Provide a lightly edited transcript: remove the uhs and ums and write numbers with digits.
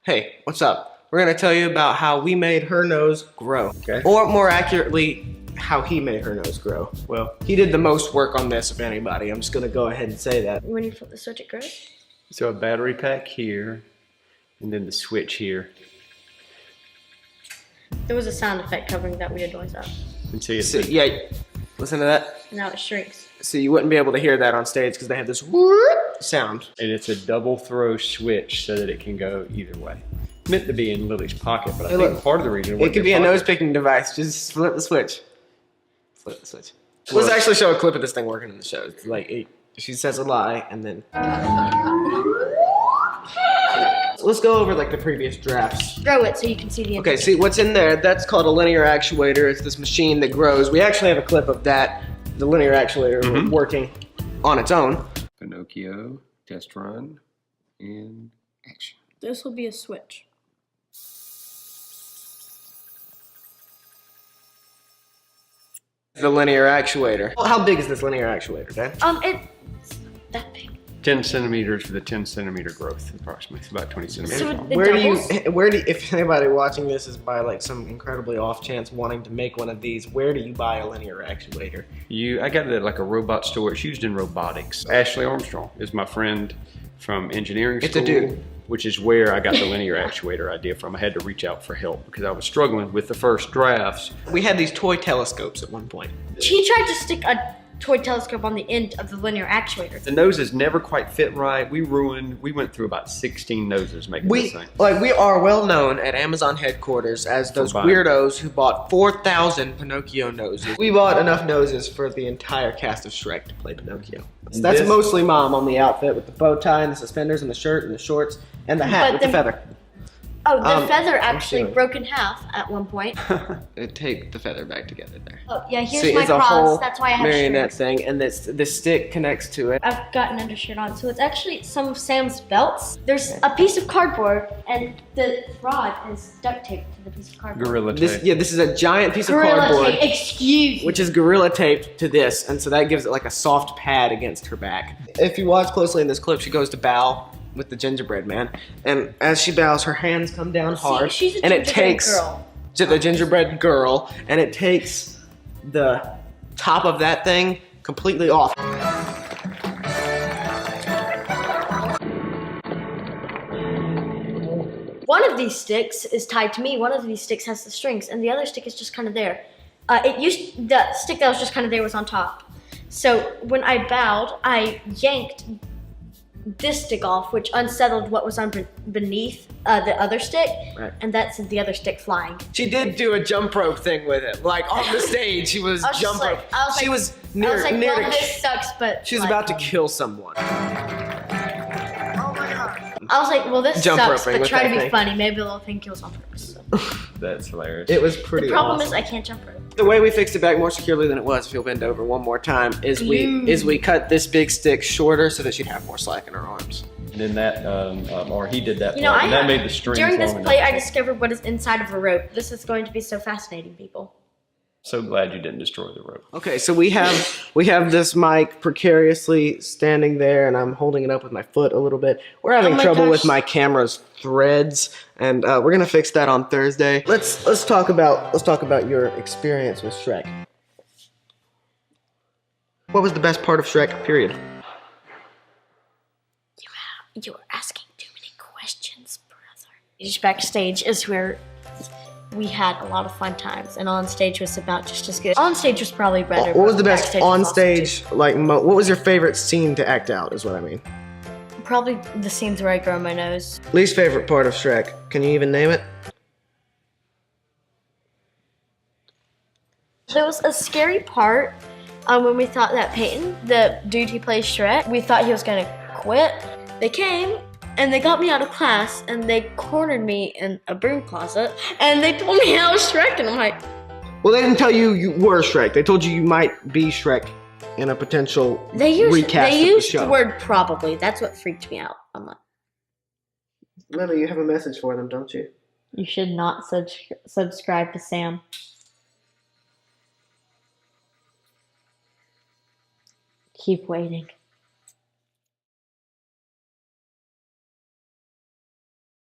Hey, what's up? We're gonna tell you about how we made her nose grow. Okay. Or more accurately, how he made her nose grow. Well, he did the most work on this of anybody. I'm just gonna go ahead and say that. When you flip the switch, it grows? So a battery pack here, and then the switch here. There was a sound effect covering that weird noise up. And see, So, yeah, listen to that. Now it shrinks. So you wouldn't be able to hear that on stage because they have this whoop sound. and it's a double throw switch so that it can go either way. Meant to be in Lily's pocket, but I Hey, think look, part of the reason it could be a nose picking device. Just flip the switch. Flip the switch. Let's actually show a clip of this thing working in the show. It's like she says a lie and then. Let's go over like the previous drafts. Grow it so you can see the. Okay, see what's in there. That's called a linear actuator. It's this machine that grows. We actually have a clip of that, the linear actuator working on its own. Pinocchio, test run, and action. This will be a switch. The linear actuator. Well, how big is this linear actuator, Dan? It's that big. 10 centimeters for the 10 centimeter growth, approximately. It's about 20 centimeters So long. it Where do you, if anybody watching this is by like some incredibly off chance wanting to make one of these, where do you buy a linear actuator? I got it at like a robot store. It's used in robotics. Ashley Armstrong is my friend from engineering school. It's a dude. Which is where I got the linear actuator idea from. I had to reach out for help because I was struggling with the first drafts. We had these toy telescopes at one point. He tried to stick a toy telescope on the end of the linear actuator. The noses never quite fit right. We went through about 16 noses making this thing. We are well known at Amazon headquarters as those weirdos who bought 4,000 Pinocchio noses. We bought enough noses for the entire cast of Shrek to play Pinocchio. So that's mostly Mom on the outfit with the bow tie and the suspenders and the shirt and the shorts and the hat with the feather. Oh, the feather actually broke in half at one point. Take the feather back together there. Oh, yeah, here's See, my it's a cross. whole That's why I have marionette strings. thing, and this stick connects to it. I've got an undershirt on, so it's actually some of Sam's belts. There's a piece of cardboard, and the rod is duct taped to the piece of cardboard. Gorilla tape. This is a giant piece of Gorilla cardboard. tape, excuse me. Which is gorilla taped to this, and so that gives it like a soft pad against her back. If you watch closely in this clip, she goes to bow with the gingerbread man, and as she bows, her hands come down hard, she's a and it gingerbread takes girl. to the gingerbread girl, and it takes the top of that thing completely off. One of these sticks is tied to me. One of these sticks has the strings, and the other stick is just kind of there. The stick that was just kind of there was on top. So when I bowed, I yanked this stick off, which unsettled what was beneath the other stick, and that sent the other stick flying. She did do a jump rope thing with it, like on the stage. She was jump rope. She was near well, to. this sucks, but She was about to kill someone. I was like, well, this Jump sucks, roping but with try to that be thing. funny. Maybe the little thing kills on purpose. So. That's hilarious. It was pretty. The problem awesome. is I can't jump rope. The way we fixed it back more securely than it was, if you'll bend over one more time, is we cut this big stick shorter so that she'd have more slack in her arms. And then that, or he did that You know, part, and that made the strings during this long play, enough. I discovered what is inside of a rope. This is going to be so fascinating, people. So glad you didn't destroy the rope. Okay, so we have this mic precariously standing there, and I'm holding it up with my foot a little bit. We're having trouble with my camera's threads, and we're gonna fix that on Thursday. Let's talk about your experience with Shrek. What was the best part of Shrek? Period. You're asking too many questions, brother. Just backstage is where we had a lot of fun times, and on stage was about just as good. On stage was probably better. What was the best backstage was on awesome, stage? Like, what was your favorite scene to act out? Is what I mean. too. Probably the scenes where I grow my nose. Least favorite part of Shrek? Can you even name it? There was a scary part when we thought that Peyton, the dude who plays Shrek, we thought he was gonna quit. They came and they got me out of class and they cornered me in a broom closet and they told me I was Shrek, and I'm like, Well, they didn't tell you you were Shrek. They told you you might be Shrek in a potential recast they of used the show. the word probably. That's what freaked me out. I'm like, Lily, you have a message for them, don't you? you should not subscribe to Sam. Keep waiting.